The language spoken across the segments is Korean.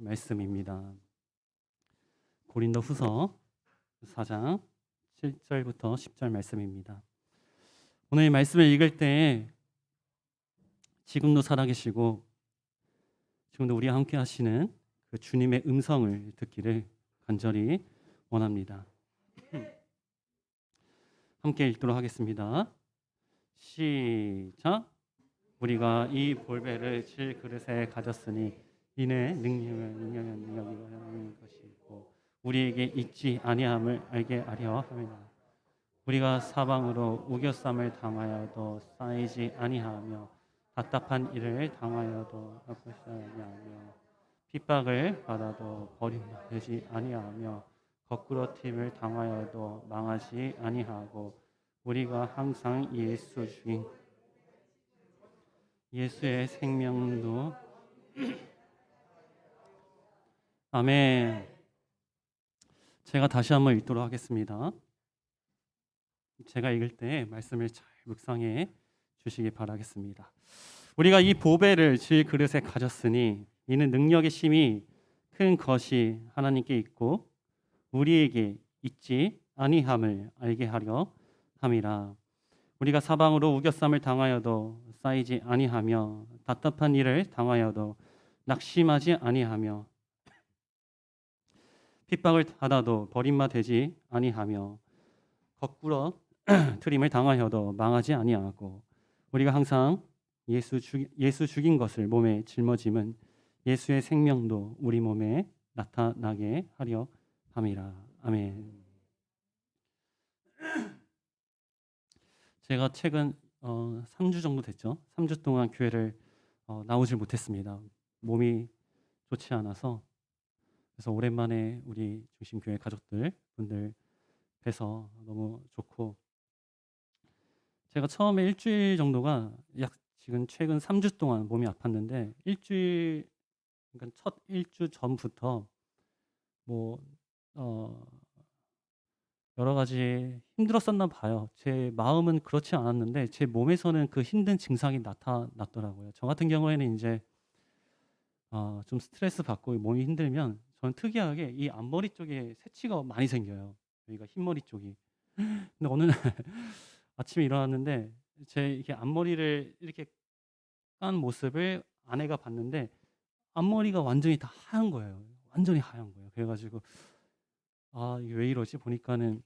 말씀입니다. 고린도후서 4장 7절부터 10절 말씀입니다. 오늘 이 말씀을 읽을 때 지금도 살아계시고 지금도 우리와 함께 하시는 그 주님의 음성을 듣기를 간절히 원합니다. 함께 읽도록 하겠습니다. 시작. 우리가 이 볼배를 칠 그릇에 가졌으니 이는 능력이 하는 것이고 우리에게 있지 아니함을 알게 하려 함이라. 우리가 사방으로 우겨쌈을 당하여도 쌓이지 아니하며 답답한 일을 당하여도 아프지 아니하며 핍박을 받아도 버림받지 아니하며 거꾸로 팀을 당하여도 망하지 아니하고 우리가 항상 예수의 생명도 아멘. 제가 다시 한번 읽도록 하겠습니다. 제가 읽을 때 말씀을 잘 묵상해 주시기 바라겠습니다. 우리가 이 보배를 질 그릇에 가졌으니 이는 능력의 심이 큰 것이 하나님께 있고 우리에게 있지 아니함을 알게 하려 함이라. 우리가 사방으로 우겨쌈을 당하여도 쌓이지 아니하며 답답한 일을 당하여도 낙심하지 아니하며 핍박을 받아도 버림받지 아니하며 거꾸로 트림을 당하여도 망하지 아니하고 우리가 항상 예수 죽인 것을 몸에 짊어짐은 예수의 생명도 우리 몸에 나타나게 하려 함이라. 아멘. 제가 최근 3주 정도 됐죠. 3주 동안 교회를 나오질 못했습니다. 몸이 좋지 않아서. 그래서 오랜만에 우리 중심교회 가족들 분들 뵈서 너무 좋고, 제가 처음에 일주일 정도가 지금 최근 3주 동안 몸이 아팠는데 그러니까 첫 일주 전부터 뭐 여러 가지 힘들었었나 봐요. 제 마음은 그렇지 않았는데 제 몸에서는 그 힘든 증상이 나타났더라고요. 저 같은 경우에는 이제 좀 스트레스 받고 몸이 힘들면 저는 특이하게 이 앞머리 쪽에 새치가 많이 생겨요. 여기가 흰머리 쪽이. 근데 어느 날 아침에 일어났는데 제 이렇게 앞머리를 이렇게 깐 모습을 아내가 봤는데 앞머리가 완전히 다 하얀 거예요. 완전히 하얀 거예요. 그래가지고 이게 왜 이러지? 보니까는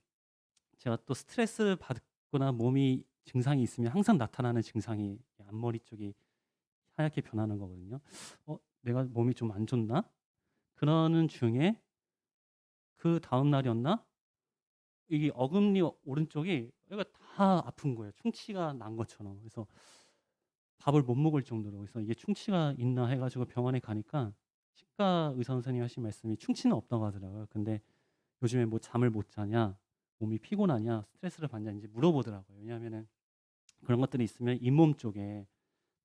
제가 또 스트레스 받거나 몸이 증상이 있으면 항상 나타나는 증상이 앞머리 쪽이 하얗게 변하는 거거든요. 내가 몸이 좀 안 좋나? 그러는 중에 그 다음 날이었나? 이게 어금니 오른쪽이 여기가 다 아픈 거예요. 충치가 난 것처럼. 그래서 밥을 못 먹을 정도로. 그래서 이게 충치가 있나 해가지고 병원에 가니까 치과 의사 선생님이 하신 말씀이 충치는 없다고 하더라고요. 근데 요즘에 뭐 잠을 못 자냐, 몸이 피곤하냐, 스트레스를 받냐 이제 물어보더라고요. 왜냐하면은 그런 것들이 있으면 잇몸 쪽에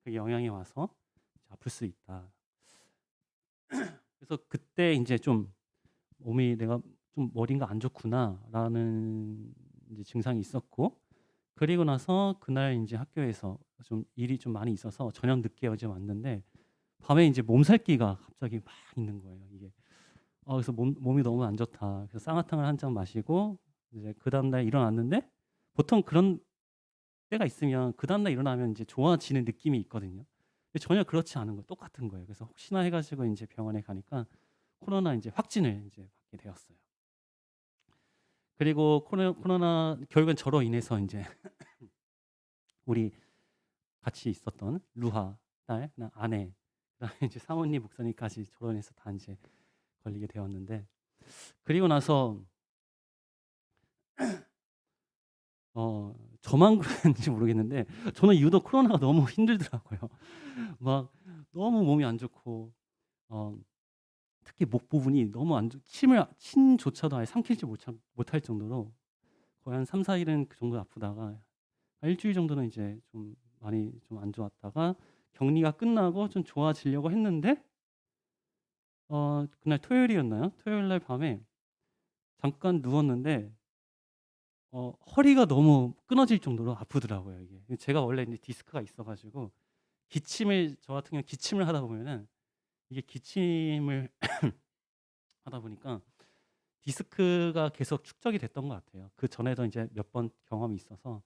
그게 영향이 와서 이제 아플 수 있다. 그래서 그때 이제 좀 몸이 내가 좀 머리가 안 좋구나라는 이제 증상이 있었고, 그리고 나서 그날 이제 학교에서 좀 일이 좀 많이 있어서 저녁 늦게 어제 왔는데 밤에 이제 몸살기가 갑자기 막 있는 거예요. 이게 그래서 몸이 너무 안 좋다. 그래서 쌍화탕을 한 잔 마시고 이제 그 다음날 일어났는데, 보통 그런 때가 있으면 그 다음날 일어나면 이제 좋아지는 느낌이 있거든요. 근데 전혀 그렇지 않은 거 똑같은 거예요. 그래서 혹시나 해가지고 이제 병원에 가니까 코로나 이제 확진을 이제 받게 되었어요. 그리고 코로나 결국엔 저로 인해서 이제 우리 같이 있었던 루하 딸, 아내, 그다음에 이제 사모님, 목사님까지 저로 인해서 다 이제 걸리게 되었는데, 그리고 나서 저만 그랬는지 모르겠는데 저는 유독 코로나가 너무 힘들더라고요. 막 너무 몸이 안 좋고 특히 목 부분이 너무 안 좋, 침조차도 아예 삼키지 못할 정도로 거의 한 3, 4일은 그 정도 아프다가 일주일 정도는 이제 좀 많이 좀 안 좋았다가 격리가 끝나고 좀 좋아지려고 했는데 그날 토요일이었나요? 토요일 날 밤에 잠깐 누웠는데 허리가 너무 끊어질 정도로 아프더라고요, 이게. 제가 원래 이제 디스크가 있어 가지고 저 같은 경우는 기침을 하다 보면은 이게 기침을 하다 보니까 디스크가 계속 축적이 됐던 것 같아요. 그전에도 이제 몇 번 경험이 있어서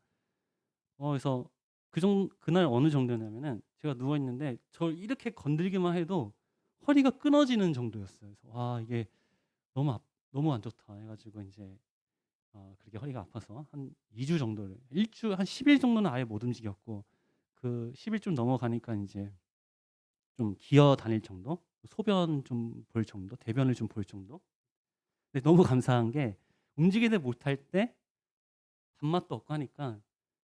그래서 그날 어느 정도냐면은 제가 누워 있는데 저를 이렇게 건들기만 해도 허리가 끊어지는 정도였어요. 그래서 '와 이게 너무 너무 안 좋다.' 해 가지고 인제 그렇게 허리가 아파서 한 2주 정도를 한 10일 정도는 아예 못 움직였고 그 10일 좀 넘어가니까 인제 좀 기어 다닐 정도? 소변 좀 볼 정도? 대변을 좀 볼 정도? 근데 너무 감사한 게 움직이지 못할 때 밥맛도 없고 하니까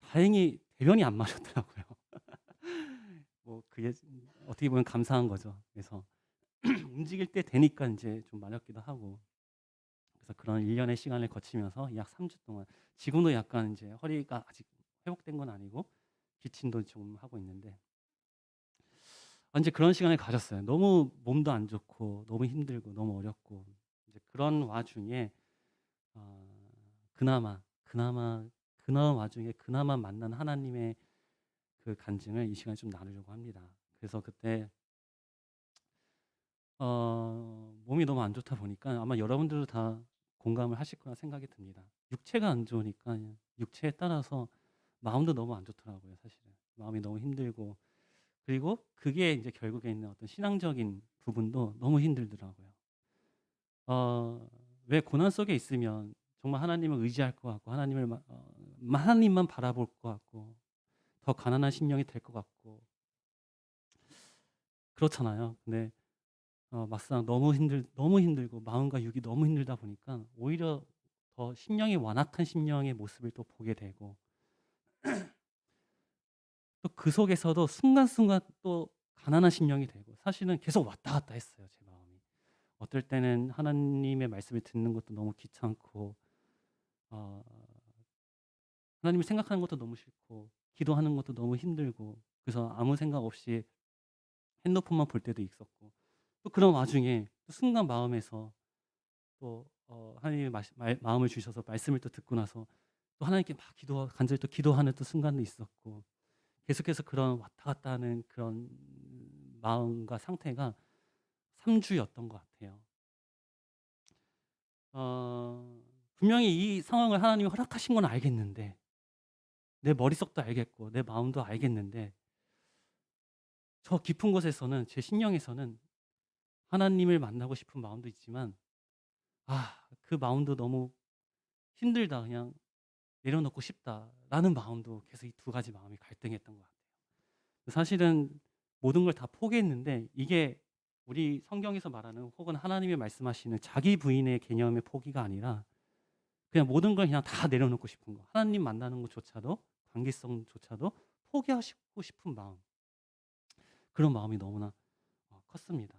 다행히 대변이 안 마렵더라고요. 뭐 그게 어떻게 보면 감사한 거죠. 그래서 움직일 때 되니까 인제 좀 마렵기도 하고 그래서 그런 1 년의 시간을 거치면서 약 3주 동안 지금도 약간 인제 허리가 아직 회복된 건 아니고 기침도 좀 하고 있는데 인제 그런 시간을 가졌어요. 너무 몸도 안 좋고 너무 힘들고 너무 어렵고 이제 그런 와중에 어 그나마 그런 와중에 그나마 만난 하나님의 그 간증을 이 시간에 좀 나누려고 합니다. 그래서 그때 몸이 너무 안 좋다 보니까 아마 여러분들도 다 공감을 하실 거라 생각이 듭니다. 육체가 안 좋으니까 육체에 따라서 마음도 너무 안 좋더라고요, 사실은. 마음이 너무 힘들고 그리고 그게 이제 결국에 있는 어떤 신앙적인 부분도 너무 힘들더라고요. 어 왜 고난 속에 있으면 정말 하나님을 의지할 것 같고 하나님만 바라볼 것 같고 더 가난한 심령이 될 것 같고 그렇잖아요. 근데 막상 너무 힘들고 마음과 육이 너무 힘들다 보니까 오히려 더 심령이 완악한 심령의 모습을 또 보게 되고 또 그 속에서도 순간순간 또 가난한 심령이 되고 사실은 계속 왔다 갔다 했어요, 제 마음이. 어떨 때는 하나님의 말씀을 듣는 것도 너무 귀찮고 어 하나님을 생각하는 것도 너무 싫고 기도하는 것도 너무 힘들고 그래서 아무 생각 없이 핸드폰만 볼 때도 있었고 또 그런 와중에 또 순간 마음에서 또 하나님의 마음을 주셔서 말씀을 또 듣고 나서 또 하나님께 막 간절히 또 기도하는 또 순간도 있었고 계속해서 그런 왔다 갔다 하는 그런 마음과 상태가 3 주였던 것 같아요. 분명히 이 상황을 하나님이 허락하신 건 알겠는데 내 머릿속도 알겠고 내 마음도 알겠는데 저 깊은 곳에서는 제 심령에서는 하나님을 만나고 싶은 마음도 있지만 그 마음도 너무 힘들다. 그냥 내려놓고 싶다라는 마음도 계속 이 두 가지 마음이 갈등했던 것 같아요. 사실은 모든 걸 다 포기했는데 이게 우리 성경에서 말하는 혹은 하나님이 말씀하시는 자기 부인의 개념의 포기가 아니라 그냥 모든 걸 그냥 다 내려놓고 싶은 거. 하나님 만나는 것조차도 관계성조차도 포기하고 싶은 마음. 그런 마음이 너무나 컸습니다.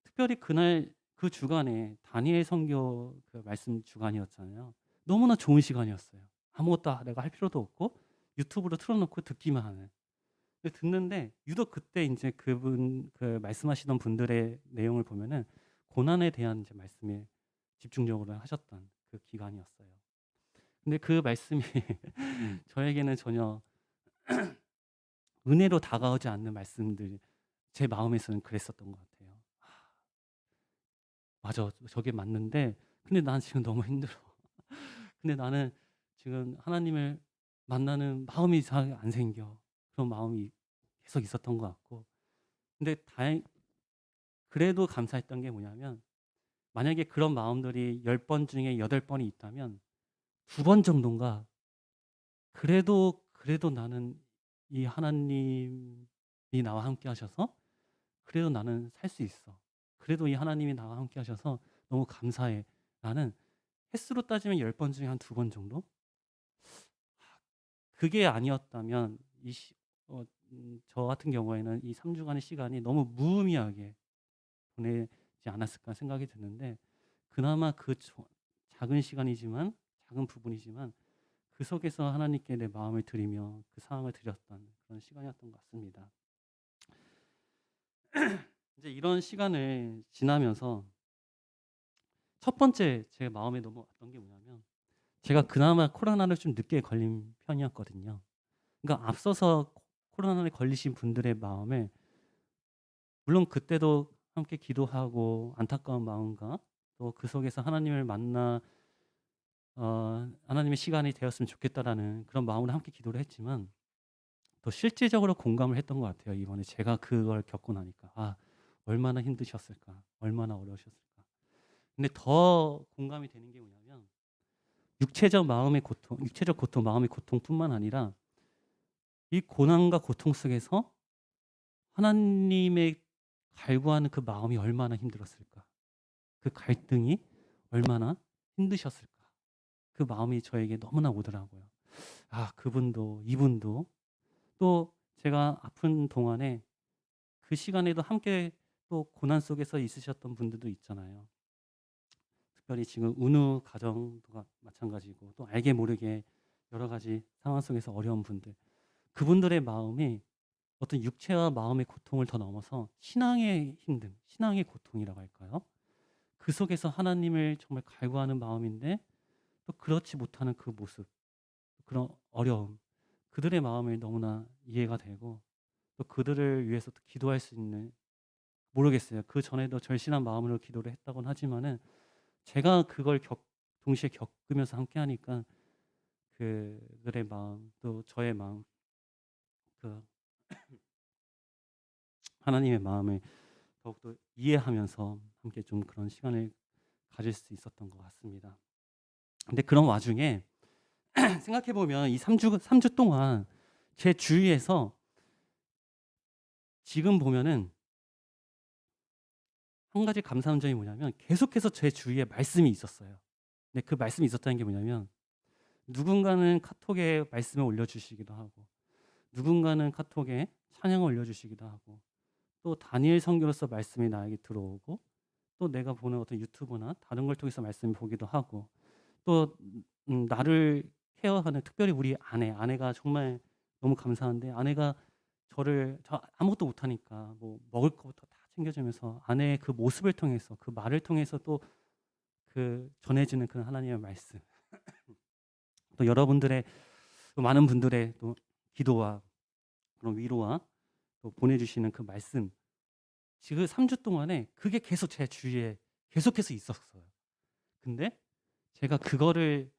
특별히 그날 그 주간에 다니엘 선교 그 말씀 주간이었잖아요. 너무나 좋은 시간이었어요. 아무것도 내가 할 필요도 없고 유튜브로 틀어 놓고 듣기만 하는. 근데 듣는데 유독 그때 인제 그 말씀하시던 분들의 내용을 보면은 고난에 대한 이제 말씀에 집중적으로 하셨던 그 기간이었어요. 근데 그 말씀이 저에게는 전혀 은혜로 다가오지 않는 말씀들 제 마음에서는 그랬었던 것 같아요. '맞아. 저게 맞는데 근데 난 지금 너무 힘들어. 근데 나는 지금 하나님을 만나는 마음이 잘 안 생겨.' 그런 마음이 계속 있었던 것 같고 근데 그래도 감사했던 게 뭐냐면 만약에 그런 마음들이 10번 중에 8 번이 있다면 2번 정도인가 그래도 나는 이 하나님이 나와 함께 하셔서 그래도 나는 살 수 있어. 그래도 이 하나님이 나와 함께 하셔서 너무 감사해. 나는 횟수로 따지면 10번 중에 한 2번 정도? 그게 아니었다면 저 같은 경우에는 이 3 주간의 시간이 너무 무의미하게 보내지 않았을까 생각이 드는데 그나마 작은 시간이지만 작은 부분이지만 그 속에서 하나님께 내 마음을 드리며 그 상황을 드렸던 그런 시간이었던 것 같습니다. 이제 이런 시간을 지나면서 첫 번째 제 마음에 넘어왔던 게 뭐냐면 제가 그나마 코로나를 좀 늦게 걸린 편이었거든요. 그러니까 앞서서 코로나에 걸리신 분들의 마음을 물론 그때도 함께 기도하고 안타까운 마음과 또 그 속에서 하나님을 만나 하나님의 시간이 되었으면 좋겠다라는 그런 마음으로 함께 기도를 했지만 또 실질적으로 공감을 했던 것 같아요. 이번에 제가 그걸 겪고 나니까 얼마나 힘드셨을까, 얼마나 어려우셨을까. 근데 더 공감이 되는 게 뭐냐면 육체적 고통, 마음의 고통뿐만 아니라 이 고난과 고통 속에서 하나님의 갈구하는 그 마음이 얼마나 힘들었을까, 그 갈등이 얼마나 힘드셨을까. 그 마음이 저에게 너무나 오더라고요. 그분도 이분도 또 제가 아픈 동안에 그 시간에도 함께 또 고난 속에서 있으셨던 분들도 있잖아요. 특별히 지금 운우 가정도 마찬가지고 또 알게 모르게 여러 가지 상황 속에서 어려운 분들, 그분들의 마음이 어떤 육체와 마음의 고통을 더 넘어서 신앙의 힘듦, 신앙의 고통이라고 할까요? 그 속에서 하나님을 정말 갈구하는 마음인데 또 그렇지 못하는 그 모습, 그런 어려움, 그들의 마음이 너무나 이해가 되고 또 그들을 위해서 또 기도할 수 있는, 모르겠어요. 그 전에도 절실한 마음으로 기도를 했다고는 하지만은 제가 그걸 동시에 겪으면서 함께 하니까 그들의 마음 또 저의 마음, 그 하나님의 마음을 더욱더 이해하면서 함께 좀 그런 시간을 가질 수 있었던 것 같습니다. 근데 그런 와중에 생각해 보면 이 3주 동안 제 주위에서 지금 보면은 한 가지 감사한 점이 뭐냐면 계속해서 제 주위에 말씀이 있었어요. 근데 그 말씀이 있었다는 게 뭐냐면 누군가는 카톡에 말씀을 올려주시기도 하고 누군가는 카톡에 찬양을 올려주시기도 하고 또 다니엘 선교로서 말씀이 나에게 들어오고 또 내가 보는 어떤 유튜브나 다른 걸 통해서 말씀을 보기도 하고 또 나를 케어하는, 특별히 우리 아내가 정말 너무 감사한데 아내가 저 아무것도 못하니까 뭐 먹을 것부터 다 챙겨주면서 아내의 그 모습을 통해서 그 말을 통해서 또 그 전해지는 그런 하나님의 말씀, 또 여러분들의 또 많은 분들의 또 기도와 그런 위로와 또 보내주시는 그 말씀, 지금 3주 동안에 그게 계속 제 주위에 계속해서 있었어요. 근데 제가 그거를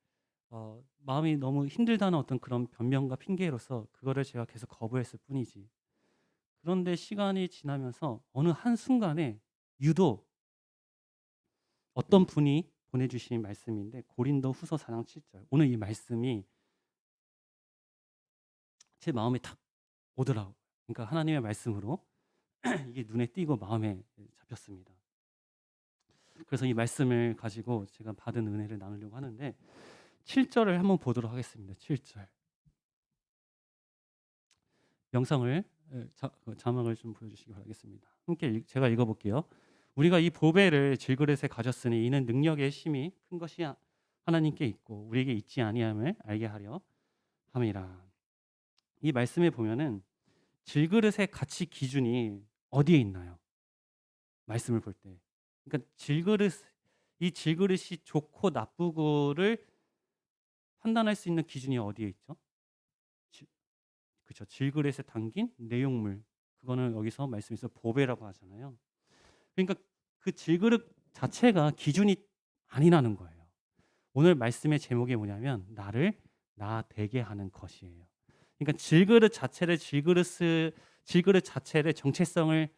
마음이 너무 힘들다는 어떤 그런 변명과 핑계로서 그거를 제가 계속 거부했을 뿐이지. 그런데 시간이 지나면서 어느 한순간에 유독 어떤 분이 보내주신 말씀인데 고린도 후서 4장 7절, 오늘 이 말씀이 제 마음에 탁 오더라고요. 그러니까 하나님의 말씀으로 이게 눈에 띄고 마음에 잡혔습니다. 그래서 이 말씀을 가지고 제가 받은 은혜를 나누려고 하는데 7절을 한번 보도록 하겠습니다. 7절. 영상을 자막을 좀 보여주시기 바라겠습니다. 함께 제가 읽어볼게요. 우리가 이 보배를 질그릇에 가졌으니 이는 능력의 힘이 큰 것이 하나님께 있고 우리에게 있지 아니함을 알게 하려 함이라. 이 말씀에 보면은 질그릇의 가치 기준이 어디에 있나요? 말씀을 볼 때. 그러니까 이 질그릇이 좋고 나쁘고를 판단할 수 있는 기준이 어디에 있죠? 그렇죠. 질그릇에 담긴 내용물. 그거는 여기서 말씀에서 보배라고 하잖아요. 그러니까 그 질그릇 자체가 기준이 아니라는 거예요. 오늘 말씀의 제목이 뭐냐면 나를 나 되게 하는 것이에요. 그러니까 질그릇 자체를 정체성을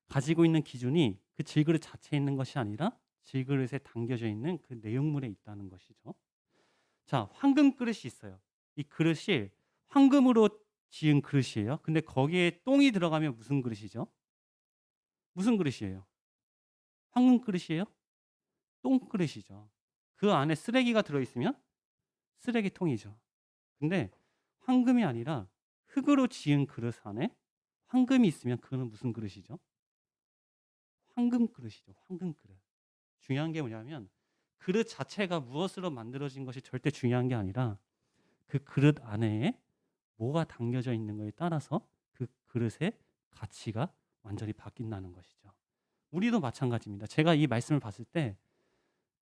가지고 있는 기준이 그 질그릇 자체에 있는 것이 아니라 질그릇에 담겨져 있는 그 내용물에 있다는 것이죠. 자, 황금 그릇이 있어요. 이 그릇이 황금으로 지은 그릇이에요. 근데 거기에 똥이 들어가면 무슨 그릇이죠? 무슨 그릇이에요? 황금 그릇이에요? 똥 그릇이죠. 그 안에 쓰레기가 들어있으면 쓰레기통이죠. 근데 황금이 아니라 흙으로 지은 그릇 안에 황금이 있으면 그거는 무슨 그릇이죠? 황금 그릇이죠. 황금 그릇. 중요한 게 뭐냐면 그릇 자체가 무엇으로 만들어진 것이 절대 중요한 게 아니라 그 그릇 안에 뭐가 담겨져 있는 것에 따라서 그 그릇의 가치가 완전히 바뀐다는 것이죠. 우리도 마찬가지입니다. 제가 이 말씀을 봤을 때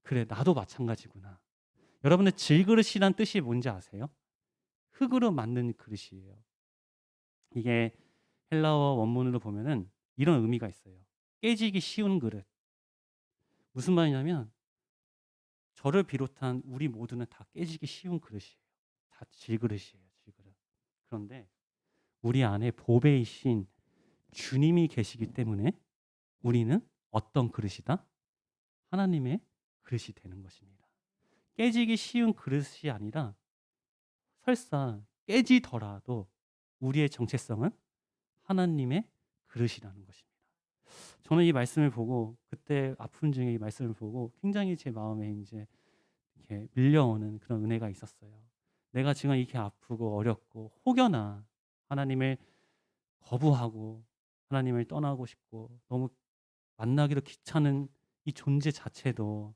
그래, 나도 마찬가지구나. 여러분들 질그릇이란 뜻이 뭔지 아세요? 흙으로 만든 그릇이에요. 이게 헬라어 원문으로 보면은 이런 의미가 있어요. 깨지기 쉬운 그릇. 무슨 말이냐면 저를 비롯한 우리 모두는 다 깨지기 쉬운 그릇이에요. 다 질그릇이에요. 질그릇. 그런데 우리 안에 보배이신 주님이 계시기 때문에 우리는 어떤 그릇이다? 하나님의 그릇이 되는 것입니다. 깨지기 쉬운 그릇이 아니라 설사 깨지더라도 우리의 정체성은 하나님의 그릇이라는 것입니다. 저는 이 말씀을 보고 그때 아픔 중에 이 말씀을 보고 굉장히 제 마음에 이제 이렇게 밀려오는 그런 은혜가 있었어요. 내가 지금 이렇게 아프고 어렵고 혹여나 하나님을 거부하고 하나님을 떠나고 싶고 너무 만나기도 귀찮은 이 존재 자체도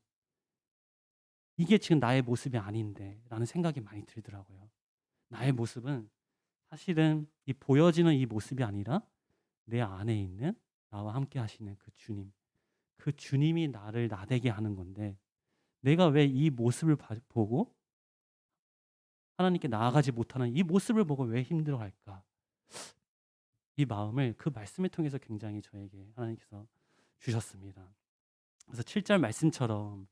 이게 지금 나의 모습이 아닌데 라는 생각이 많이 들더라고요. 나의 모습은 사실은 이 보여지는 이 모습이 아니라 내 안에 있는 나와 함께 하시는 그 주님, 그 주님이 나를 나되게 하는 건데 내가 왜 이 모습을 보고 하나님께 나아가지 못하는 이 모습을 보고 왜 힘들어할까? 이 마음을 그 말씀을 통해서 굉장히 저에게 하나님께서 주셨습니다. 그래서 7절 말씀처럼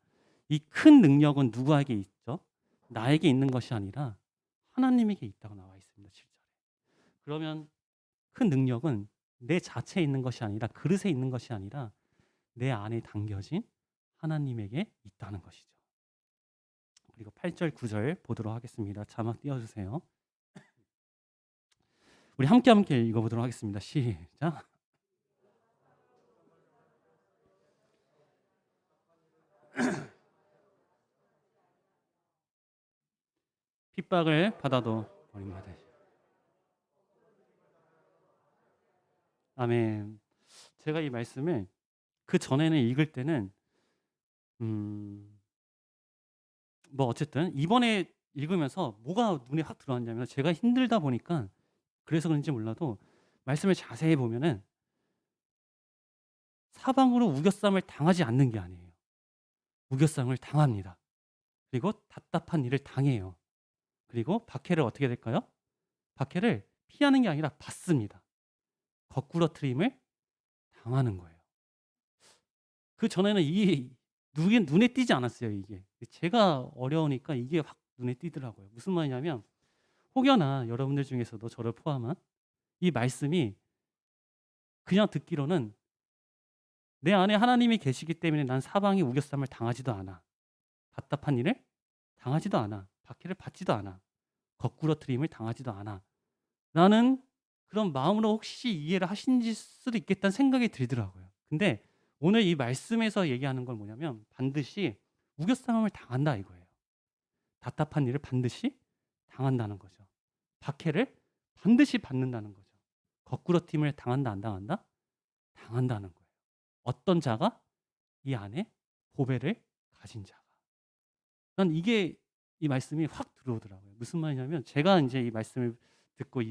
이 큰 능력은 누구에게 있죠? 나에게 있는 것이 아니라 하나님에게 있다고 나와 있습니다. 7절에. 그러면 큰 능력은 내 자체에 있는 것이 아니라 그릇에 있는 것이 아니라 내 안에 담겨진 하나님에게 있다는 것이죠. 그리고 8절 9절 보도록 하겠습니다. 자막 띄워주세요. 우리 함께 읽어보도록 하겠습니다. 시작. 핍박을 받아도 버림받으시. 아멘. 제가 이 말씀을 그 전에는 읽을 때는 뭐 어쨌든 이번에 읽으면서 뭐가 눈에 확 들어왔냐면 제가 힘들다 보니까 그래서 그런지 몰라도 말씀을 자세히 보면은 사방으로 우겨쌈을 당하지 않는 게 아니에요. 우겨쌈을 당합니다. 그리고 답답한 일을 당해요. 그리고 박해를 어떻게 될까요? 박해를 피하는 게 아니라 받습니다. 거꾸러뜨림을 당하는 거예요. 그 전에는 이 눈에 띄지 않았어요. 이게 제가 어려우니까 이게 확 눈에 띄더라고요. 무슨 말이냐면 혹여나 여러분들 중에서도 저를 포함한 이 말씀이 그냥 듣기로는 내 안에 하나님이 계시기 때문에 난 사방의 우겨쌈을 당하지도 않아. 답답한 일을 당하지도 않아. 박해를 받지도 않아. 거꾸러뜨림을 당하지도 않아. 나는 그런 마음으로 혹시 이해를 하신지 수도 있겠다는 생각이 들더라고요. 근데 오늘 이 말씀에서 얘기하는 건 뭐냐면 반드시 우겨싸움을 당한다 이거예요. 답답한 일을 반드시 당한다는 거죠. 박해를 반드시 받는다는 거죠. 거꾸러짐을 당한다 안 당한다? 당한다는 거예요. 어떤 자가? 이 안에 보배를 가진 자가. 난 이게 이 말씀이 확 들어오더라고요. 무슨 말이냐면 제가 이제 이 말씀을 듣고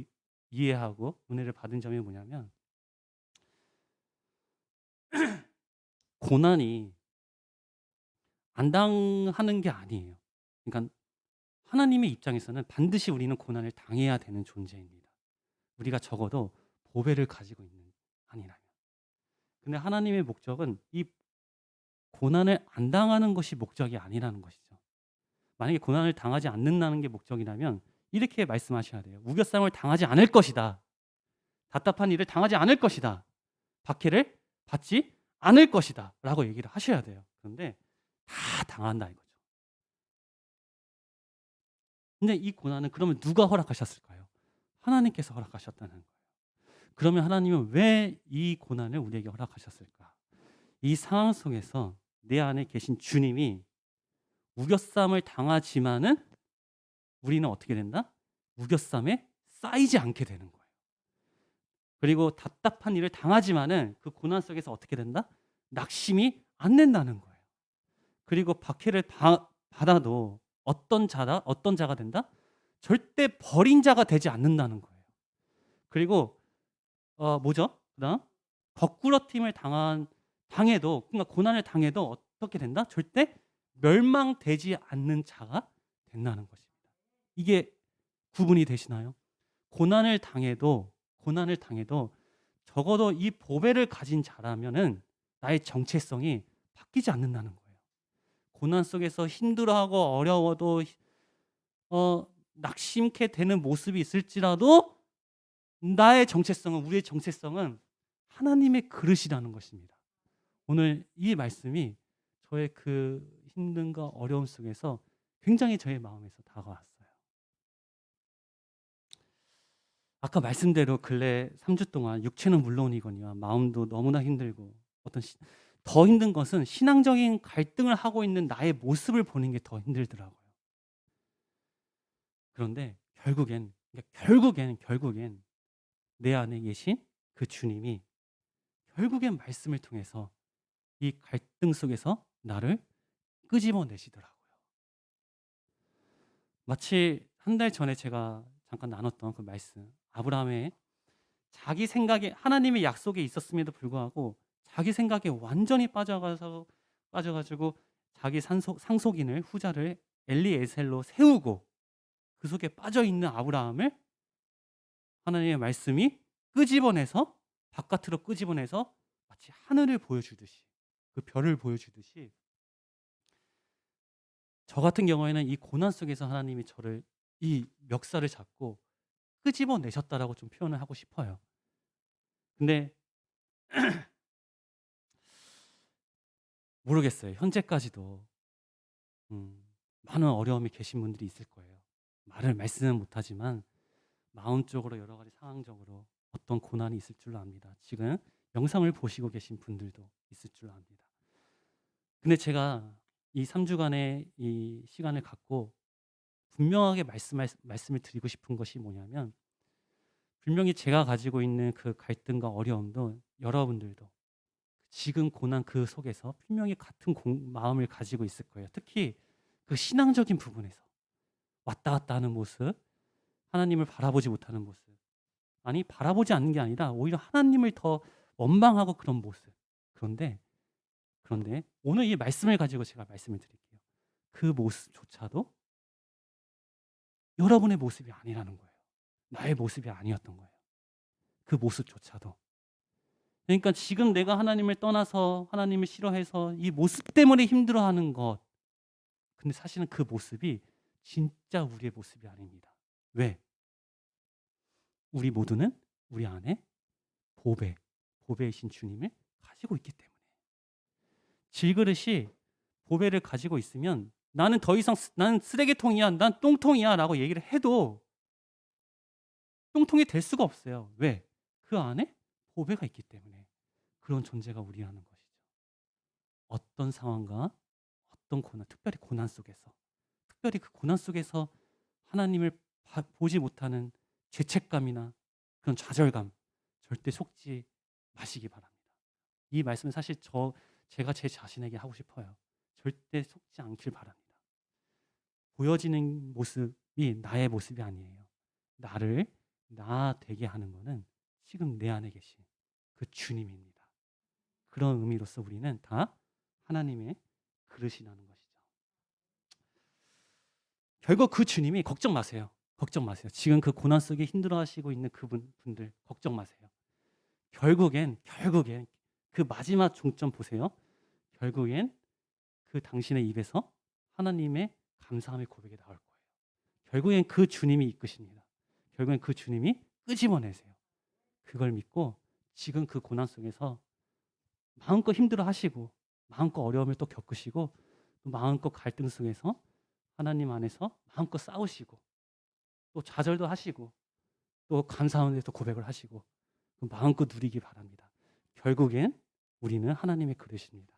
이해하고 은혜를 받은 점이 뭐냐면 고난이 안 당하는 게 아니에요. 그러니까 하나님의 입장에서는 반드시 우리는 고난을 당해야 되는 존재입니다. 우리가 적어도 보배를 가지고 있는 한이라면. 근데 하나님의 목적은 이 고난을 안 당하는 것이 목적이 아니라는 것이죠. 만약에 고난을 당하지 않는다는 게 목적이라면 이렇게 말씀하셔야 돼요. 우겨쌈을 당하지 않을 것이다. 답답한 일을 당하지 않을 것이다. 박해를 받지 않을 것이다. 라고 얘기를 하셔야 돼요. 그런데 다 당한다 이거죠. 근데 이 고난은 그러면 누가 허락하셨을까요? 하나님께서 허락하셨다는 거예요. 그러면 하나님은 왜 이 고난을 우리에게 허락하셨을까? 이 상황 속에서 내 안에 계신 주님이 우겨쌈을 당하지만은 우리는 어떻게 된다? 우겨쌈에 쌓이지 않게 되는 거예요. 그리고 답답한 일을 당하지만은 그 고난 속에서 어떻게 된다? 낙심이 안 된다는 거예요. 그리고 박해를 받아도 어떤 자가 된다? 절대 버린 자가 되지 않는다는 거예요. 그리고 뭐죠? 그다음 거꾸러짐을 당해도 그러니까 고난을 당해도 어떻게 된다? 절대 멸망되지 않는 자가 된다는 것입니다. 이게 구분이 되시나요? 고난을 당해도 적어도 이 보배를 가진 자라면은 나의 정체성이 바뀌지 않는다는 거예요. 고난 속에서 힘들어하고 어려워도 낙심케 되는 모습이 있을지라도 나의 정체성은, 우리의 정체성은 하나님의 그릇이라는 것입니다. 오늘 이 말씀이 저의 그 힘듦과 어려움 속에서 굉장히 저의 마음에서 다가왔어요. 아까 말씀대로 근래 3주 동안 육체는 물론이거니와 마음도 너무나 힘들고, 더 힘든 것은 신앙적인 갈등을 하고 있는 나의 모습을 보는 게 더 힘들더라고요. 그런데 결국엔 내 안에 계신 그 주님이 결국엔 말씀을 통해서 이 갈등 속에서 나를 끄집어내시더라고요. 마치 한 달 전에 제가 잠깐 나눴던 그 말씀, 아브라함의 자기 생각에, 하나님의 약속에 있었음에도 불구하고 자기 생각에 완전히 빠져가지고 자기 상속인을, 후자를 엘리에셀로 세우고 그 속에 빠져있는 아브라함을 하나님의 말씀이 끄집어내서, 바깥으로 끄집어내서 마치 하늘을 보여주듯이, 그 별을 보여주듯이, 저 같은 경우에는 이 고난 속에서 하나님이 저를, 이 멱살을 잡고 끄집어내셨다라고 좀 표현을 하고 싶어요. 근데 모르겠어요. 현재까지도 많은 어려움이 계신 분들이 있을 거예요. 말씀은 못하지만 마음적으로, 여러 가지 상황적으로 어떤 고난이 있을 줄로 압니다. 지금 영상을 보시고 계신 분들도 있을 줄로 압니다. 근데 제가 이 3주간의 이 시간을 갖고 분명하게 말씀을 드리고 싶은 것이 뭐냐면, 분명히 제가 가지고 있는 그 갈등과 어려움도 여러분들도 지금 고난 그 속에서 분명히 같은 마음을 가지고 있을 거예요. 특히 그 신앙적인 부분에서 왔다 갔다 하는 모습, 하나님을 바라보지 못하는 모습, 아니 바라보지 않는 게 아니라 오히려 하나님을 더 원망하고 그런 모습. 그런데 오늘 이 말씀을 가지고 제가 말씀을 드릴게요. 그 모습조차도 여러분의 모습이 아니라는 거예요. 나의 모습이 아니었던 거예요. 그 모습조차도. 그러니까 지금 내가 하나님을 떠나서, 하나님을 싫어해서 이 모습 때문에 힘들어하는 것, 근데 사실은 그 모습이 진짜 우리의 모습이 아닙니다. 왜? 우리 모두는 우리 안에 보배이신 주님을 가지고 있기 때문에. 질그릇이 보배를 가지고 있으면 나는 더 이상 나는 쓰레기통이야, 난 똥통이야 라고 얘기를 해도 똥통이 될 수가 없어요. 왜? 그 안에 보배가 있기 때문에. 그런 존재가 우리라는 것이죠. 어떤 상황과 어떤 고난, 특별히 고난 속에서, 특별히 그 고난 속에서 하나님을 보지 못하는 죄책감이나 그런 좌절감 절대 속지 마시기 바랍니다. 이 말씀은 사실 제가 제 자신에게 하고 싶어요. 절대 속지 않길 바랍니다. 보여지는 모습이 나의 모습이 아니에요. 나를 나 되게 하는 것은 지금 내 안에 계신 그 주님입니다. 그런 의미로서 우리는 다 하나님의 그릇이라는 것이죠. 결국 그 주님이, 걱정 마세요. 걱정 마세요. 지금 그 고난 속에 힘들어하시고 있는 그분들 걱정 마세요. 결국엔 그 마지막 종점 보세요. 결국엔 그 당신의 입에서 하나님의 감사함의 고백이 나올 거예요. 결국엔 그 주님이 이끄십니다. 결국엔 그 주님이 끄집어내세요. 그걸 믿고 지금 그 고난 속에서 마음껏 힘들어 하시고, 마음껏 어려움을 또 겪으시고, 또 마음껏 갈등 속에서 하나님 안에서 마음껏 싸우시고, 또 좌절도 하시고, 또 감사함에 또 고백을 하시고, 마음껏 누리기 바랍니다. 결국엔 우리는 하나님의 그릇입니다.